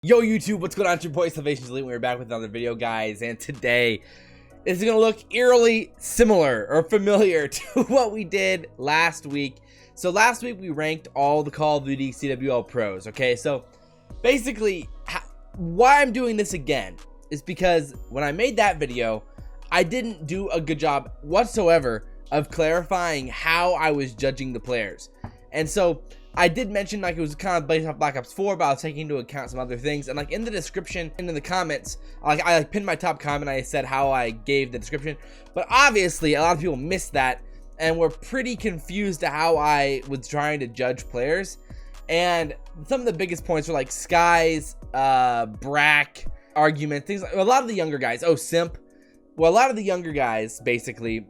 Yo YouTube, what's going on? It's your boy SalvationsElite. We're back with another video, guys, and today is gonna look eerily similar or familiar to what we did last week. So last week we ranked all the Call of Duty CWL pros. Okay, so basically why I'm doing this again is because when I made that video, I didn't do a good job whatsoever of clarifying how I was judging the players. And so I did mention like it was kind of based off Black Ops 4, but I was taking into account some other things. And like in the description and in the comments, I pinned my top comment. I said how I gave the description, but obviously a lot of people missed that and were pretty confused to how I was trying to judge players. And some of the biggest points were like Skyz, Brack, argument, things like a lot of the younger guys. Oh, Simp. Well, a lot of the younger guys basically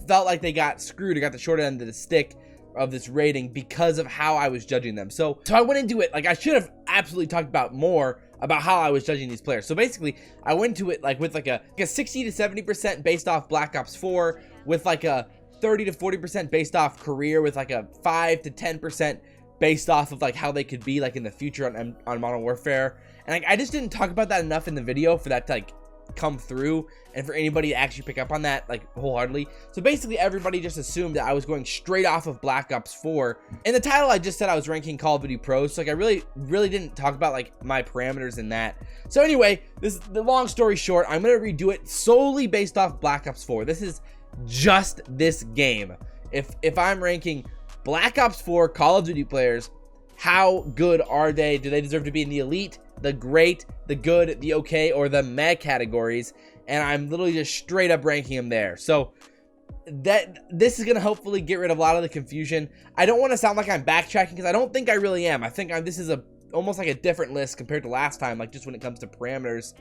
felt like they got screwed or got the short end of the stick of this rating because of how I was judging them. So I went into it like I should have absolutely talked about more about how I was judging these players. So basically I went to it like with like a 60 to 70% based off Black Ops 4, with like a 30 to 40% based off career, with like a 5 to 10% based off of like how they could be like in the future on Modern Warfare. And like I just didn't talk about that enough in the video for that to like come through and for anybody to actually pick up on that like wholeheartedly. So basically everybody just assumed that I was going straight off of Black Ops 4. In the title I just said I was ranking Call of Duty pros, so like I really didn't talk about like my parameters in that. So anyway, this is the long story short. I'm gonna redo it solely based off Black Ops 4. This is just this game. If I'm ranking Black Ops 4 Call of Duty players, how good are they? Do they deserve to be in the elite, the great, the good, the okay, or the meh categories? And I'm literally just straight up ranking them there. So this is gonna hopefully get rid of a lot of the confusion. I don't want to sound like I'm backtracking because I don't think I really am. I think this is almost like a different list compared to last time, like just when it comes to parameters.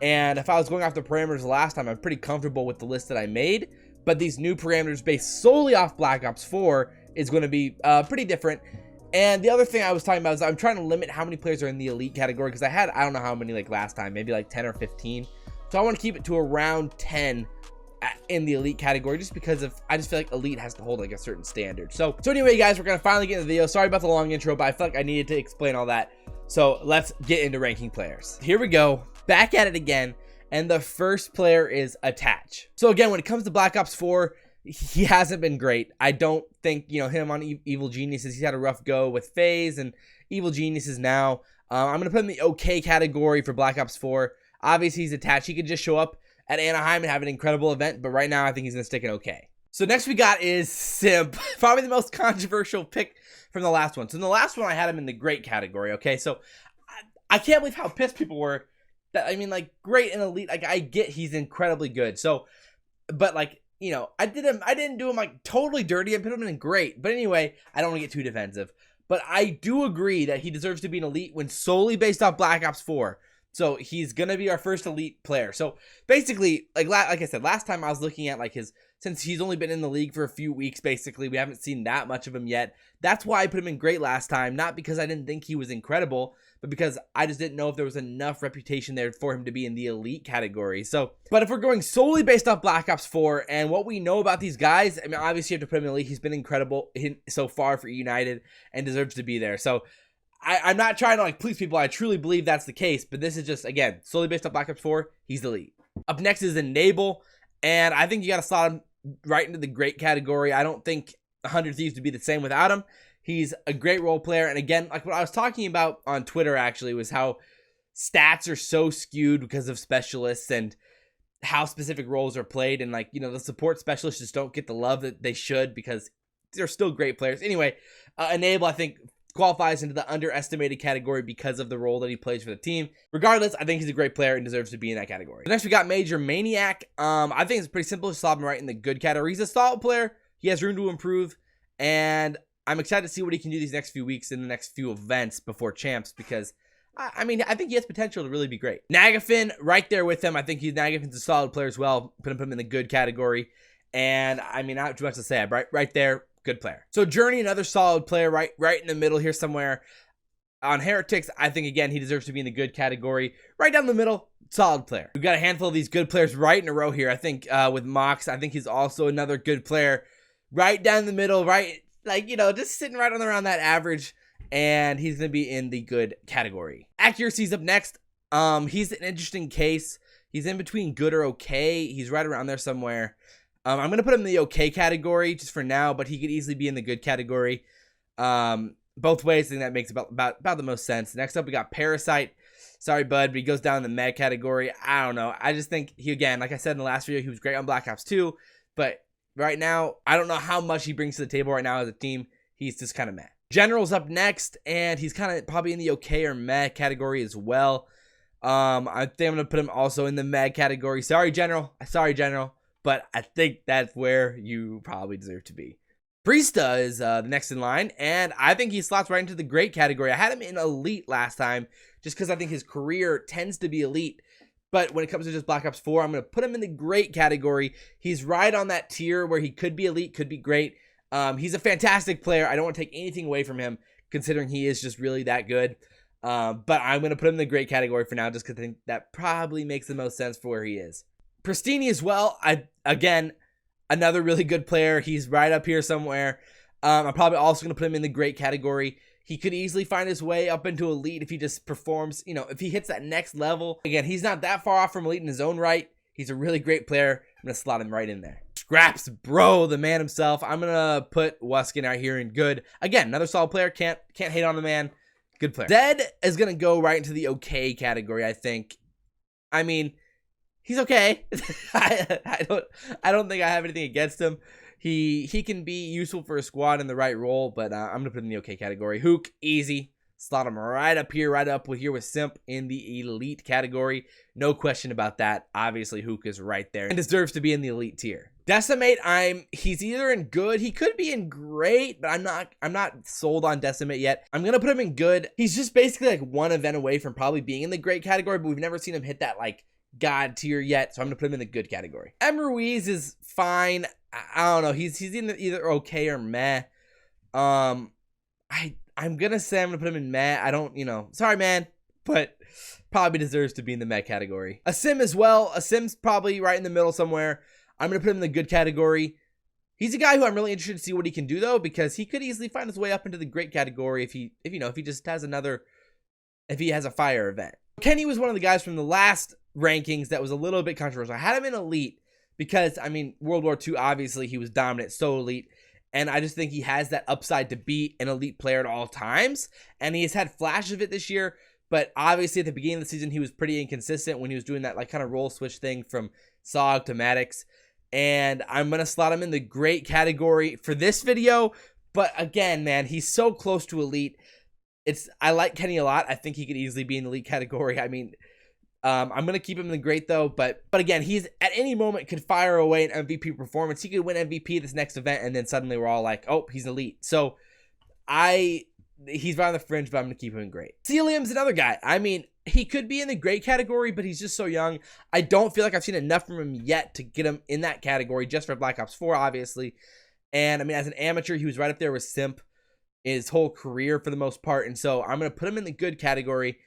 And if I was going off the parameters last time, I'm pretty comfortable with the list that I made. But these new parameters based solely off Black Ops 4 is going to be pretty different. And the other thing I was talking about is I'm trying to limit how many players are in the elite category, because I don't know how many like last time, maybe like 10 or 15. So I want to keep it to around 10 in the elite category, just because I just feel like elite has to hold like a certain standard. So anyway, guys, we're going to finally get into the video. Sorry about the long intro, but I felt like I needed to explain all that. So let's get into ranking players. Here we go, back at it again. And the first player is Attach. So again, when it comes to Black Ops 4, he hasn't been great. I don't think, you know, him on Evil Geniuses, he's had a rough go with FaZe and Evil Geniuses now. I'm going to put him in the okay category for Black Ops 4. Obviously, he's Attached. He could just show up at Anaheim and have an incredible event, but right now I think he's going to stick in okay. So next we got is Simp. Probably the most controversial pick from the last one. So in the last one, I had him in the great category, okay? So I can't believe how pissed people were. That, I mean, like, great and elite. Like, I get he's incredibly good. So, but like, you know, I didn't do him like totally dirty. I put him in great. But anyway, I don't want to get too defensive. But I do agree that he deserves to be an elite when solely based off Black Ops 4. So he's going to be our first elite player. So basically, like I said, last time I was looking at like since he's only been in the league for a few weeks, basically, we haven't seen that much of him yet. That's why I put him in great last time. Not because I didn't think he was incredible, but because I just didn't know if there was enough reputation there for him to be in the elite category. So, but if we're going solely based off Black Ops 4 and what we know about these guys, I mean, obviously you have to put him in elite. He's been incredible so far for eUnited and deserves to be there. So I'm not trying to like please people. I truly believe that's the case, but this is just, again, solely based off Black Ops 4, he's elite. Up next is Enable, and I think you got to slot him right into the great category. I don't think 100 Thieves would be the same without him. He's a great role player. And again, like what I was talking about on Twitter actually was how stats are so skewed because of specialists and how specific roles are played. And like, you know, the support specialists just don't get the love that they should because they're still great players. Anyway, Enable, I think, qualifies into the underestimated category because of the role that he plays for the team. Regardless, I think he's a great player and deserves to be in that category. Next, we got Major Maniac. I think it's pretty simple to slot him right in the good category. He's a solid player. He has room to improve. And I'm excited to see what he can do these next few weeks in the next few events before champs, because I mean, I think he has potential to really be great. Nagafin, right there with him. I think Nagafin's a solid player as well. Put him in the good category. And I mean, not too much to say. Right there, good player. So Journey, another solid player, right in the middle here somewhere. On Heretics, I think, again, he deserves to be in the good category. Right down the middle, solid player. We've got a handful of these good players right in a row here. I think with Mox, I think he's also another good player. Right down the middle, right, like, you know, just sitting right on around that average and he's going to be in the good category. Accuracy's up next. He's an interesting case. He's in between good or okay. He's right around there somewhere. I'm going to put him in the okay category just for now, but he could easily be in the good category. Both ways, I think that makes about the most sense. Next up, we got Parasite. Sorry, bud, but he goes down in the med category. I don't know. I just think he, again, like I said in the last video, he was great on Black Ops 2, but right now, I don't know how much he brings to the table right now as a team. He's just kind of meh. General's up next, and he's kind of probably in the okay or meh category as well. I think I'm going to put him also in the meh category. Sorry, General, but I think that's where you probably deserve to be. Priesta is the next in line, and I think he slots right into the great category. I had him in elite last time just because I think his career tends to be elite. But when it comes to just Black Ops 4, I'm going to put him in the great category. He's right on that tier where he could be elite, could be great. He's a fantastic player. I don't want to take anything away from him considering he is just really that good. But I'm going to put him in the great category for now just because I think that probably makes the most sense for where he is. Pristini as well. Again, another really good player. He's right up here somewhere. I'm probably also going to put him in the great category. He could easily find his way up into elite if he just performs, you know, if he hits that next level. Again, he's not that far off from elite in his own right. He's a really great player. I'm going to slot him right in there. Scraps, bro, the man himself. I'm going to put Wuskin out here in good. Again, another solid player. Can't hate on the man. Good player. Zed is going to go right into the okay category, I think. I mean, he's okay. I don't think I have anything against him. He can be useful for a squad in the right role, but I'm going to put him in the okay category. Huke, easy. Slot him right up here, with Simp in the elite category. No question about that. Obviously, Huke is right there and deserves to be in the elite tier. Decimate, he's either in good, he could be in great, but I'm not sold on Decimate yet. I'm going to put him in good. He's just basically like one event away from probably being in the great category, but we've never seen him hit that like god tier yet, so I'm gonna put him in the good category. M. Ruiz is fine. I don't know. He's in either okay or meh. I'm gonna say I'm gonna put him in meh. I don't, sorry, man, but probably deserves to be in the meh category. A Sim as well. A Sim's probably right in the middle somewhere. I'm gonna put him in the good category. He's a guy who I'm really interested to see what he can do though, because he could easily find his way up into the great category if he just has if he has a fire event. Kenny was one of the guys from the last rankings that was a little bit controversial. I had him in elite because, I mean, World War II, obviously, he was dominant, so elite. And I just think he has that upside to be an elite player at all times. And he has had flashes of it this year. But obviously, at the beginning of the season, he was pretty inconsistent when he was doing that like kind of role switch thing from SOG to Maddox. And I'm going to slot him in the great category for this video. But again, man, he's so close to elite. I like Kenny a lot. I think he could easily be in the elite category. I mean, I'm going to keep him in the great, though. But again, he's at any moment could fire away an MVP performance. He could win MVP this next event, and then suddenly we're all like, oh, he's elite. So he's right on the fringe, but I'm going to keep him in great. Celium's another guy. I mean, he could be in the great category, but he's just so young. I don't feel like I've seen enough from him yet to get him in that category just for Black Ops 4, obviously. And, I mean, as an amateur, he was right up there with Simp his whole career for the most part. And so I'm going to put him in the good category.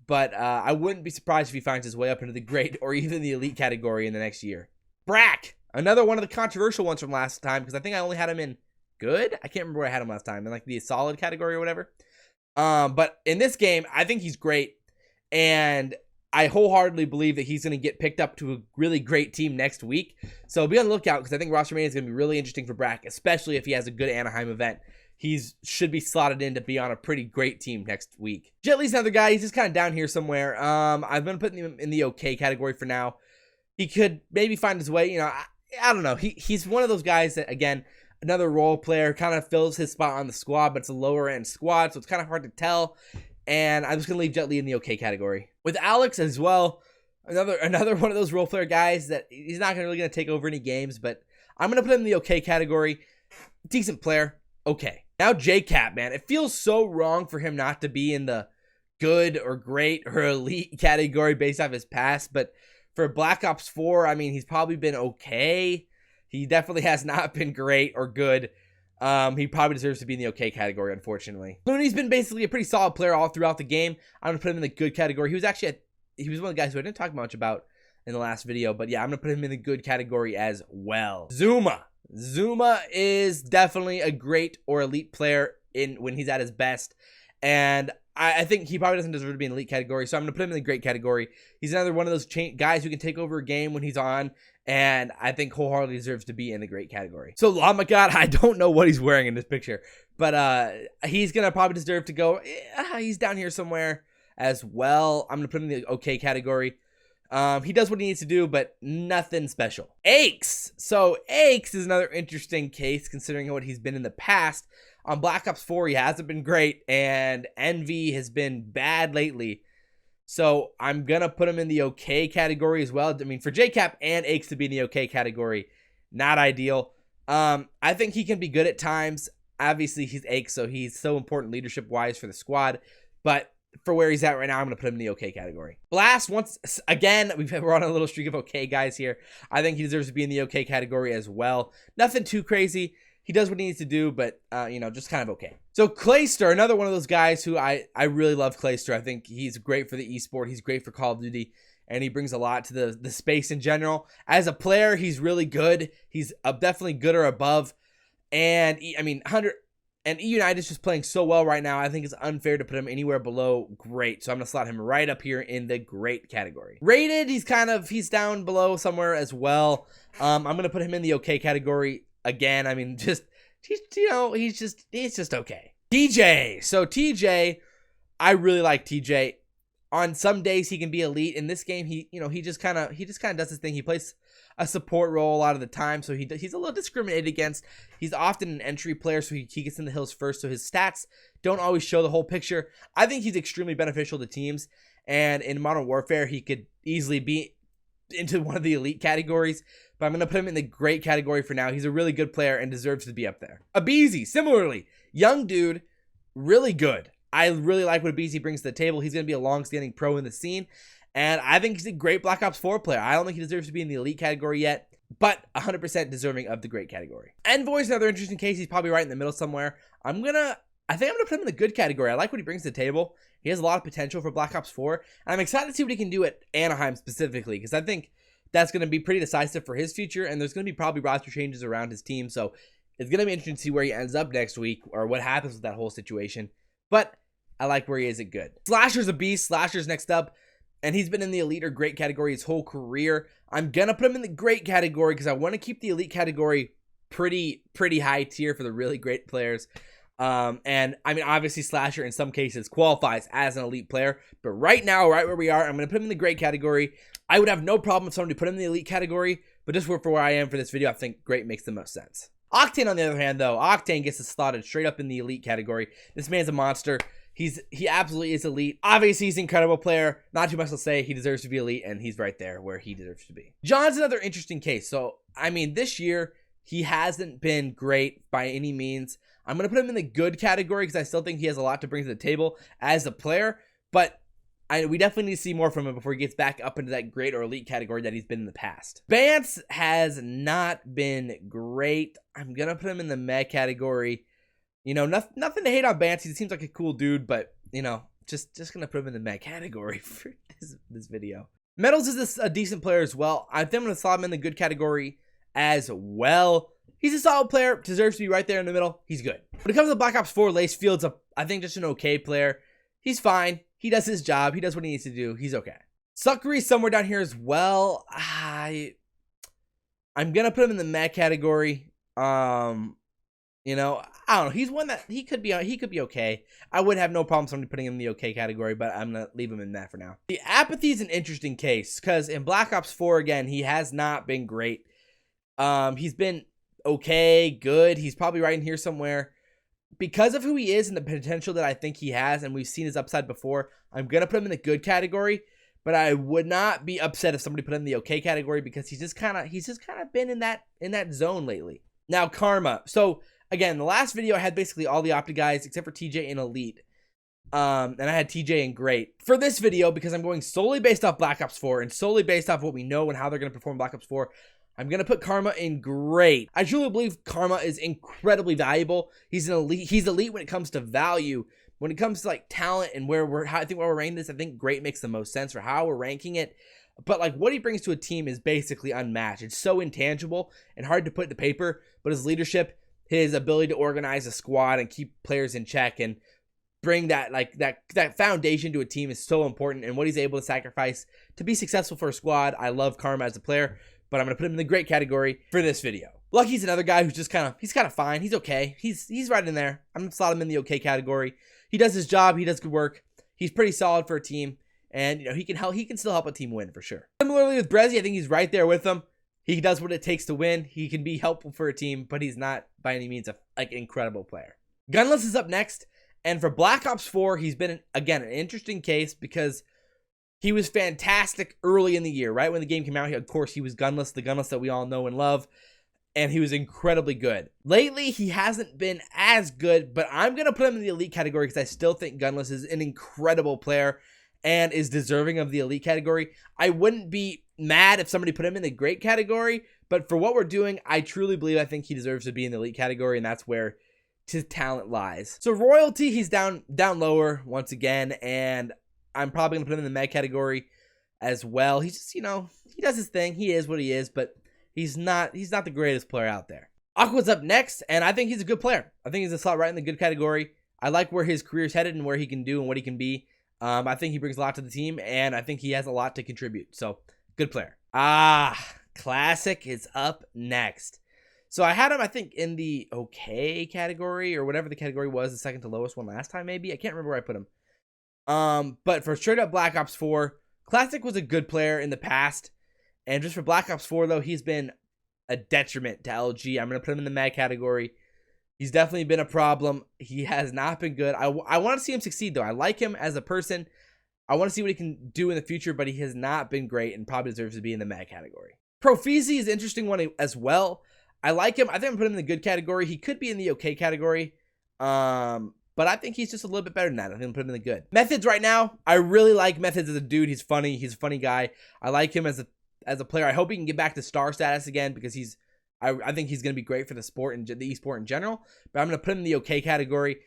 But I wouldn't be surprised if he finds his way up into the great or even the elite category in the next year. Brack, another one of the controversial ones from last time, because I think I only had him in good. I can't remember where I had him last time, in like the solid category or whatever. But in this game, I think he's great. And I wholeheartedly believe that he's going to get picked up to a really great team next week. So be on the lookout, because I think rostermania is going to be really interesting for Brack, especially if he has a good Anaheim event. He should be slotted in to be on a pretty great team next week. Jet Li's another guy. He's just kind of down here somewhere. I've been putting him in the okay category for now. He could maybe find his way. I don't know. He's one of those guys that, again, another role player, kind of fills his spot on the squad, but it's a lower end squad, so it's kind of hard to tell. And I'm just going to leave Jet Li in the okay category. With Alex as well, another one of those role player guys that he's not really going to take over any games, but I'm going to put him in the okay category. Decent player. Okay. Now JCap, man. It feels so wrong for him not to be in the good or great or elite category based off his past. But for Black Ops 4, I mean, he's probably been okay. He definitely has not been great or good. He probably deserves to be in the okay category, unfortunately. Looney's been basically a pretty solid player all throughout the game. I'm going to put him in the good category. He was one of the guys who I didn't talk much about in the last video. But yeah, I'm going to put him in the good category as well. Zuma is definitely a great or elite player when he's at his best. And I think he probably doesn't deserve to be in the elite category, so I'm going to put him in the great category. He's another one of those guys who can take over a game when he's on, and I think wholeheartedly deserves to be in the great category. So, oh my God, I don't know what he's wearing in this picture, but he's going to probably deserve to go. He's down here somewhere as well. I'm going to put him in the okay category. He does what he needs to do, but nothing special. Aches. So Aches is another interesting case considering what he's been in the past. On Black Ops 4, he hasn't been great, and Envy has been bad lately. So I'm going to put him in the okay category as well. I mean, for JCap and Aches to be in the okay category, not ideal. I think he can be good at times. Obviously, he's Aches, so he's so important leadership-wise for the squad. But for where he's at right now, I'm going to put him in the okay category. Blast, once again, we're on a little streak of okay guys here. I think he deserves to be in the okay category as well. Nothing too crazy. He does what he needs to do, but, you know, just kind of okay. So Clayster, another one of those guys who I really love Clayster. I think he's great for the esport. He's great for Call of Duty, and he brings a lot to the space in general. As a player, he's really good. He's definitely good or above. And, I mean, eUnited is just playing so well right now. I think it's unfair to put him anywhere below great. So I'm going to slot him right up here in the great category. Rated, he's down below somewhere as well. I'm going to put him in the okay category. Again, I mean, he's just okay. TJ. So TJ, I really like TJ. On some days he can be elite. In this game, he just kind of does his thing. He plays a support role a lot of the time, so he's a little discriminated against. He's often an entry player, so he gets in the hills first, so his stats don't always show the whole picture. I think he's extremely beneficial to teams, and in Modern Warfare, he could easily be into one of the elite categories, but I'm going to put him in the great category for now. He's a really good player and deserves to be up there. Abizi, similarly, young dude, really good. I really like what Abizi brings to the table. He's going to be a long-standing pro in the scene, and I think he's a great Black Ops 4 player. I don't think he deserves to be in the elite category yet, but 100% deserving of the great category. Envoy's another interesting case. He's probably right in the middle somewhere. I think I'm going to put him in the good category. I like what he brings to the table. He has a lot of potential for Black Ops 4, and I'm excited to see what he can do at Anaheim specifically, because I think that's going to be pretty decisive for his future, and there's going to be probably roster changes around his team, so it's going to be interesting to see where he ends up next week, or what happens with that whole situation, but I like where he is at good. Slasher's a beast. Slasher's next up, and he's been in the elite or great category his whole career. I'm going to put him in the great category, because I want to keep the elite category pretty high tier for the really great players. And I mean, obviously Slasher in some cases qualifies as an elite player, but right now, right where we are, I'm going to put him in the great category. I would have no problem if somebody put him in the elite category, but just for where I am for this video, I think great makes the most sense. Octane, on the other hand, though, Octane gets slotted straight up in the elite category. This man's a monster. He absolutely is elite. Obviously, he's an incredible player. Not too much to say. He deserves to be elite, and he's right there where he deserves to be. John's another interesting case. So, I mean, this year, he hasn't been great by any means. I'm going to put him in the good category because I still think he has a lot to bring to the table as a player, but we definitely need to see more from him before he gets back up into that great or elite category that he's been in the past. Bance has not been great. I'm going to put him in the meh category. You know, nothing to hate on Bance. He seems like a cool dude, but, you know, just going to put him in the meh category for this video. Metals is a decent player as well. I think I'm going to slot him in the good category as well. He's a solid player, deserves to be right there in the middle. He's good. When it comes to Black Ops 4, Lace Field's I think just an okay player. He's fine. He does his job. He does what he needs to do. He's okay. Suckery's somewhere down here as well. I'm gonna put him in the meh category. You know, I don't know. He's one that he could be okay. I would have no problem somebody putting him in the okay category, but I'm gonna leave him in that for now. The Apathy is an interesting case because in Black Ops 4 again, he has not been great. He's been okay, good. He's probably right in here somewhere. Because of who he is and the potential that I think he has, and we've seen his upside before, I'm going to put him in the good category, but I would not be upset if somebody put him in the okay category because he's just kind of been in that zone lately. Now, Karma. So, again, the last video I had basically all the OpTic guys except for TJ in elite. And I had TJ in great. For this video, because I'm going solely based off Black Ops 4 and solely based off what we know and how they're going to perform Black Ops 4, I'm going to put Karma in great. I truly believe Karma is incredibly valuable. He's an elite. He's elite when it comes to value. When it comes to like talent and where we're ranking this, I think great makes the most sense for how we're ranking it. But like what he brings to a team is basically unmatched. It's so intangible and hard to put to paper, but his leadership, his ability to organize a squad and keep players in check, and bring that that foundation to a team is so important, and what he's able to sacrifice to be successful for a squad. I love Karma as a player, but I'm gonna put him in the great category for this video. Lucky's another guy who's just he's kind of fine. He's okay. He's right in there. I'm gonna slot him in the okay category. He does his job. He does good work. He's pretty solid for a team, and you know he can still help a team win for sure. Similarly with Brezzy, I think he's right there with them. He does what it takes to win. He can be helpful for a team, but he's not by any means an incredible player. Gunless is up next, and for Black Ops 4, he's been again an interesting case because he was fantastic early in the year, right when the game came out. Of course, he was Gunless, the Gunless that we all know and love. And he was incredibly good. Lately, he hasn't been as good, but I'm going to put him in the elite category because I still think Gunless is an incredible player and is deserving of the elite category. I wouldn't be mad if somebody put him in the great category, but for what we're doing, I truly believe I think he deserves to be in the elite category, and that's where his talent lies. So Royalty, he's down lower once again, and I'm probably going to put him in the med category as well. He's just, you know, he does his thing. He is what he is, but he's not the greatest player out there. Aqua's up next, and I think he's a good player. I think he's a slot right in the good category. I like where his career's headed and where he can do and what he can be. I think he brings a lot to the team, and I think he has a lot to contribute. So, good player. Classic is up next. So, I had him, I think, in the okay category, or whatever the category was, the second to lowest one last time, maybe. I can't remember where I put him. But for straight up Black Ops 4, Classic was a good player in the past. And just for Black Ops 4, though, he's been a detriment to LG. I'm going to put him in the mad category. He's definitely been a problem. He has not been good. I want to see him succeed, though. I like him as a person. I want to see what he can do in the future, but he has not been great and probably deserves to be in the mad category. Profizi is an interesting one as well. I like him. I think I'm putting him in the good category. He could be in the okay category. But I think he's just a little bit better than that. I think I'm putting him in the good. Methods right now. I really like Methods as a dude. He's funny. He's a funny guy. I like him as a player. I hope he can get back to star status again because I think he's going to be great for the sport and the esport in general. But I'm going to put him in the okay category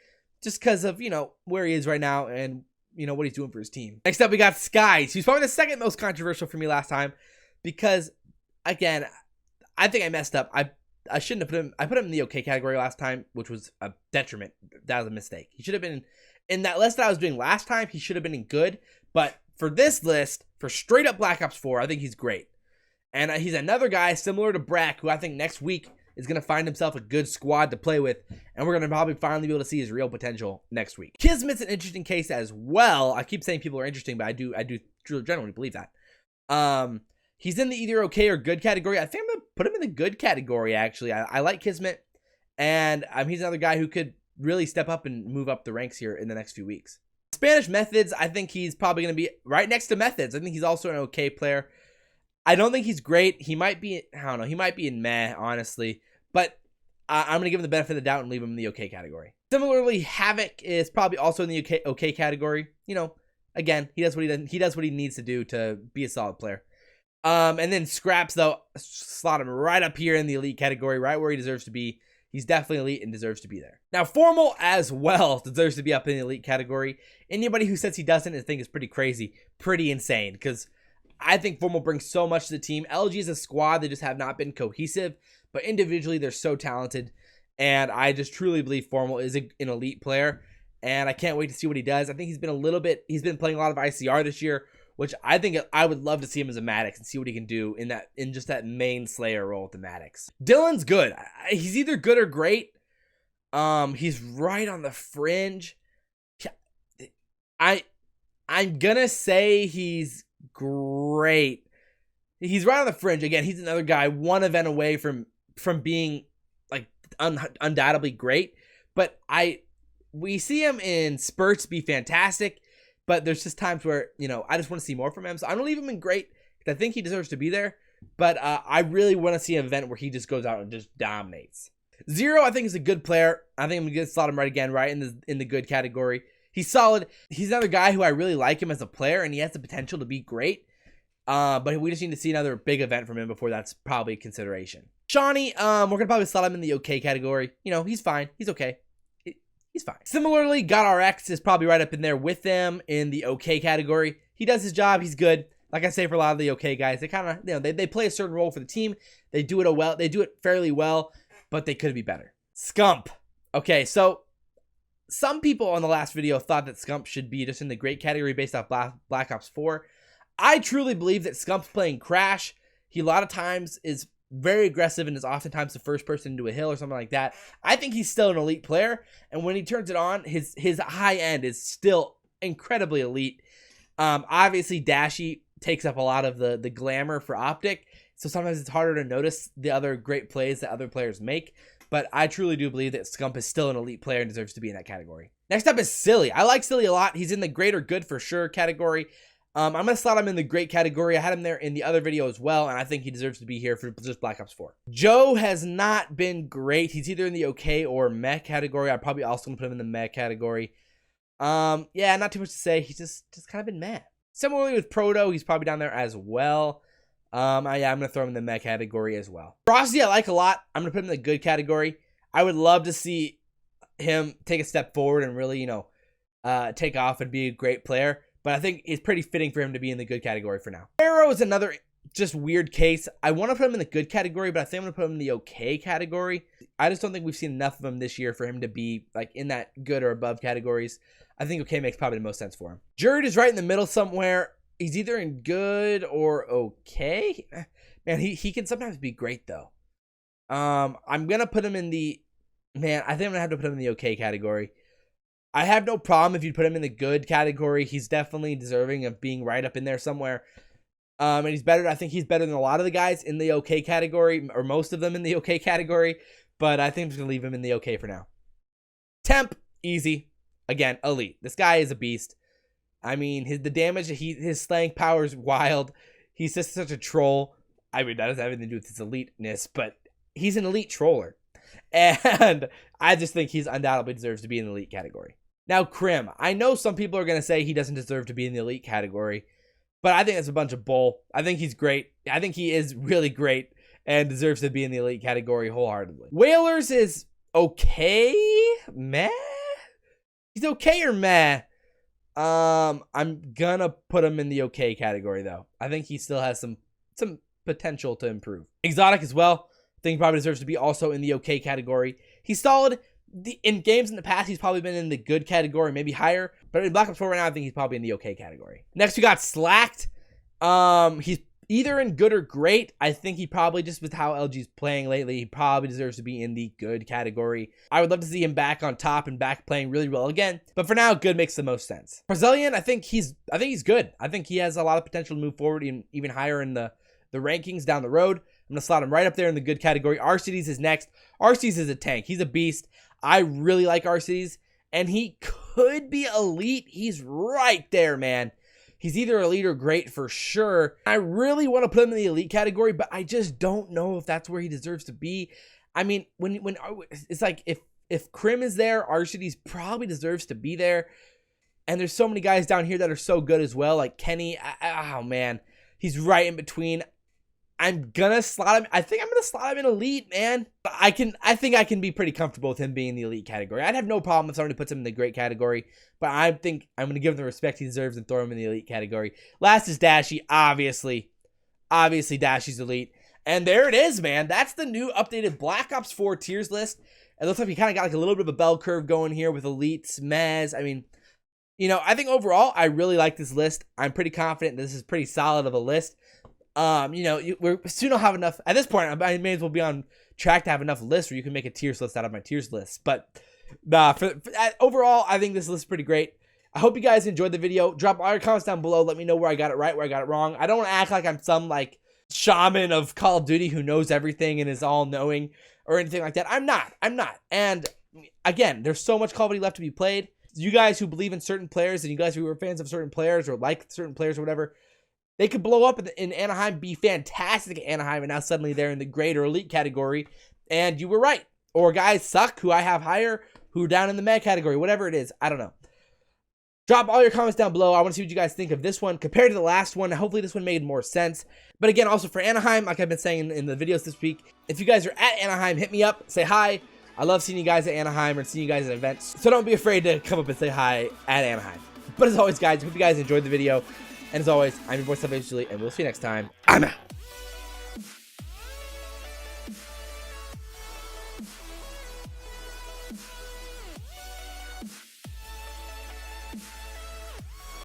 just because of, you know, where he is right now and, you know, what he's doing for his team. Next up, we got Skyz. He's probably the second most controversial for me last time because, again, I think I messed up. I shouldn't have put him. I put him in the okay category last time, which was a detriment. That was a mistake. He should have been in that list that I was doing last time. He should have been in good. But for this list, for straight up Black Ops 4, I think he's great. And he's another guy similar to Brack, who I think next week is going to find himself a good squad to play with. And we're going to probably finally be able to see his real potential next week. Kismet's an interesting case as well. I keep saying people are interesting, but I do generally believe that. He's in the either okay or good category. I think I'm going to put him in the good category, actually. I like Kismet. And he's another guy who could really step up and move up the ranks here in the next few weeks. Spanish Methods, I think he's probably going to be right next to Methods. I think he's also an okay player. I don't think he's great. He might be, I don't know, he might be in meh, honestly. But I'm going to give him the benefit of the doubt and leave him in the okay category. Similarly, Havoc is probably also in the okay category. You know, again, he does what he needs to do to be a solid player. And then Scraps, though, slot him right up here in the elite category, right where he deserves to be. He's definitely elite and deserves to be there. Now, Formal as well deserves to be up in the elite category. Anybody who says he doesn't, I think is pretty crazy, pretty insane, because I think Formal brings so much to the team. LG is a squad, they just have not been cohesive, but individually they're so talented, and I just truly believe Formal is an elite player, and I can't wait to see what he does. I think he's been playing a lot of ICR this year, which I think I would love to see him as a Maddox and see what he can do in just that main Slayer role with the Maddox. Dylan's good. He's either good or great. He's right on the fringe. I'm gonna say he's great. He's right on the fringe. Again, he's another guy one event away from being like undoubtedly great. But we see him in spurts be fantastic. But there's just times where, you know, I just want to see more from him. So I'm going to leave him in great because I think he deserves to be there. But I really want to see an event where he just goes out and just dominates. Zero, I think, is a good player. I think I'm going to slot him right again, right in the good category. He's solid. He's another guy who I really like him as a player, and he has the potential to be great. But we just need to see another big event from him before that's probably a consideration. Shawnee, we're going to probably slot him in the okay category. You know, he's fine. He's okay. He's fine. Similarly, GodRx is probably right up in there with them in the okay category. He does his job. He's good. Like I say, for a lot of the okay guys, they kind of, you know, they play a certain role for the team. They do it well. They do it fairly well, but they could be better. Scump. Okay, so some people on the last video thought that Scump should be just in the great category based off Black Ops 4. I truly believe that Scump's playing Crash. He a lot of times is very aggressive and is oftentimes the first person into a hill or something like that. I think he's still an elite player, and when he turns it on, his high end is still incredibly elite. Obviously Dashy takes up a lot of the glamour for OpTic, so sometimes it's harder to notice the other great plays that other players make. But I truly do believe that Scump is still an elite player and deserves to be in that category. Next up is Silly. I like Silly a lot. He's in the great or good for sure category. I'm going to slot him in the great category. I had him there in the other video as well, and I think he deserves to be here for just Black Ops 4. Joe has not been great. He's either in the okay or meh category. I'm probably also going to put him in the meh category. Yeah, not too much to say. He's just kind of been meh. Similarly with Proto, he's probably down there as well. Yeah, I'm going to throw him in the meh category as well. Frosty, I like a lot. I'm going to put him in the good category. I would love to see him take a step forward and really, you know, take off and be a great player. But I think it's pretty fitting for him to be in the good category for now. Arrow is another just weird case. I want to put him in the good category, but I think I'm going to put him in the okay category. I just don't think we've seen enough of him this year for him to be like in that good or above categories. I think okay makes probably the most sense for him. Jurid is right in the middle somewhere. He's either in good or okay. Man, he can sometimes be great though. I'm going to put him in the, man, I think I'm going to have to put him in the okay category. I have no problem if you put him in the good category. He's definitely deserving of being right up in there somewhere. And he's better. I think he's better than a lot of the guys in the okay category, or most of them in the okay category. But I think I'm just going to leave him in the okay for now. Temp, easy. Again, elite. This guy is a beast. I mean, the damage, his slang power is wild. He's just such a troll. I mean, that doesn't have anything to do with his eliteness, but he's an elite troller. And I just think he's undoubtedly deserves to be in the elite category. Now, Crim. I know some people are going to say he doesn't deserve to be in the elite category, but I think that's a bunch of bull. I think he's great. I think he is really great and deserves to be in the elite category wholeheartedly. Whalers is okay? Meh? He's okay or meh? I'm gonna put him in the okay category, though. I think he still has some potential to improve. Exotic as well. I think he probably deserves to be also in the okay category. He's solid. In games in the past, he's probably been in the good category, maybe higher. But in Black Ops 4 right now, I think he's probably in the okay category. Next, we got Slacked. He's either in good or great. I think he probably, just with how LG's playing lately, he probably deserves to be in the good category. I would love to see him back on top and back playing really well again. But for now, good makes the most sense. Brazilian, I think he's good. I think he has a lot of potential to move forward even higher in the rankings down the road. I'm going to slot him right up there in the good category. Arcitys is next. Arcitys is a tank. He's a beast. I really like Arcitys, and he could be elite. He's right there, man. He's either elite or great for sure. I really want to put him in the elite category, but I just don't know if that's where he deserves to be. I mean, when it's like if Crim is there, Arcitys probably deserves to be there. And there's so many guys down here that are so good as well, like Kenny. Oh man, he's right in between. I'm gonna slot him. I think I'm gonna slot him in elite, man. But I think I can be pretty comfortable with him being in the elite category. I'd have no problem if somebody puts him in the great category, but I think I'm gonna give him the respect he deserves and throw him in the elite category. Last is Dashy, obviously Dashy's elite, and there it is, man. That's the new updated Black Ops 4 tiers list. It looks like we kind of got like a little bit of a bell curve going here with elites, mez. I mean, you know, I think overall I really like this list. I'm pretty confident this is pretty solid of a list. You know, we're soon will have enough at this point. I may as well be on track to have enough lists where you can make a tiers list out of my tiers list. But overall, I think this list is pretty great. I hope you guys enjoyed the video. Drop all your comments down below. Let me know where I got it right, where I got it wrong. I don't want to act like I'm some like shaman of Call of Duty who knows everything and is all knowing or anything like that. I'm not. And again, there's so much Call of Duty left to be played. You guys who believe in certain players and you guys who are fans of certain players or like certain players or whatever, they could blow up in Anaheim, be fantastic at Anaheim, and now suddenly they're in the great or elite category, and you were right. Or guys suck, who I have higher, who are down in the meh category, whatever it is. I don't know. Drop all your comments down below. I want to see what you guys think of this one compared to the last one. Hopefully this one made more sense. But again, also for Anaheim, like I've been saying in the videos this week, if you guys are at Anaheim, hit me up, say hi. I love seeing you guys at Anaheim or seeing you guys at events, so don't be afraid to come up and say hi at Anaheim. But as always, guys, hope you guys enjoyed the video. And as always, I'm your boy SalvationsElite, and we'll see you next time. I'm out.